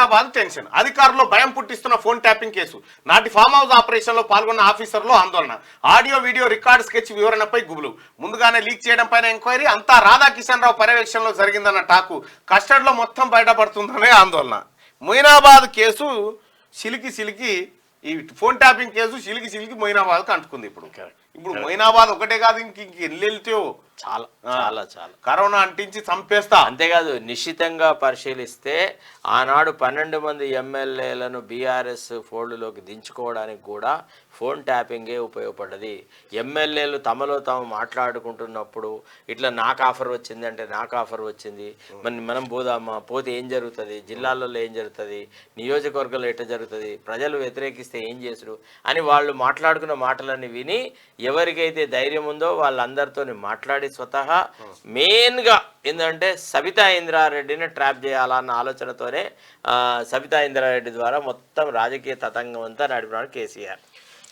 Moinabad tension, అధికారుల్లో భయం పుట్టిస్తున్న phone tapping case, నాటి ఫామ్ హౌస్ ఆపరేషన్ లో పాల్గొన్న ఆఫీసర్లు ఆందోళన, ఆడియో వీడియో రికార్డ్ స్కెచ్ వివరణపై గుబులు, ముందుగానే లీక్ చేయడం పైన ఎంక్వైరీ, అంతా రాధాకిషన్ రావు పర్యవేక్షణలో జరిగిందన్న టాకు, కస్టడీలో మొత్తం బయటపడుతుందనే ఆందోళన. మొయినాబాద్ కేసు సిలికి ఈ ఫోన్ ట్యాపింగ్ కేసు సిలికి మొయినాబాద్కి అంటుకుంది. ఇప్పుడు మొయినాబాద్ ఒకటే కాదు, ఇంక ఎల్లెళ్తే చాలా చాలా చాలా కరోనా అంటించి చంపేస్తా. అంతేకాదు, నిశ్చితంగా పరిశీలిస్తే ఆనాడు 12 మంది ఎమ్మెల్యేలను బీఆర్ఎస్ ఫోల్డ్లోకి దించుకోవడానికి కూడా ఫోన్ ట్యాపింగే ఉపయోగపడ్డది. ఎమ్మెల్యేలు తమలో తాము మాట్లాడుకుంటున్నప్పుడు ఇట్లా నాకు ఆఫర్ వచ్చింది అంటే నాకు ఆఫర్ వచ్చింది, మనం పోదామా, పోతే ఏం జరుగుతుంది, జిల్లాలలో ఏం జరుగుతుంది, నియోజకవర్గంలో ఎట్లా జరుగుతుంది, ప్రజలు వ్యతిరేకిస్తే ఏం చేసుడు అని వాళ్ళు మాట్లాడుకున్న మాటలన్నీ విని ఎవరికైతే ధైర్యం ఉందో వాళ్ళందరితో మాట్లాడి స్వతహా మెయిన్గా ఏంటంటే సబితా ఇంద్రారెడ్డిని ట్రాప్ చేయాలన్న ఆలోచనతోనే సబితా ఇంద్రారెడ్డి ద్వారా మొత్తం రాజకీయ తతంగం అంతా నడిపినాడు కేసీఆర్.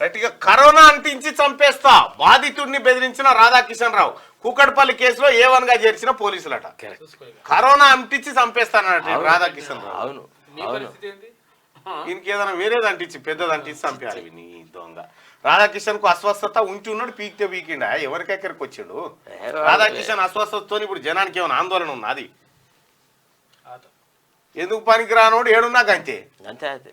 రైట్గా కరోనా అంటించి చంపేస్తా, బాధితుడిని బెదిరించిన రాధాకిషన్ రావు, కూకట్పల్లి కేసులో A1గా చేర్చిన పోలీసులట. కరోనా అంటించి చంపేస్తానట రాధాకిషన్ రావు. అవును అవును, దీనికి ఏదైనా వేరేది అంటించి పెద్దది అంటించి చంపేయాలి. నీ దొంగ రాధాకిషన్ కు అస్వస్థత ఉంచి ఉన్నాడు, పీకితే పీకిండా, ఎవరికెక్కడికి వచ్చిండు రాధాకిషన్ అస్వస్థతతో. ఇప్పుడు జనానికి ఏమైనా ఆందోళన ఉన్నది? ఎందుకు పనికి రానోడు ఏడున్నాక అంతే అంతే.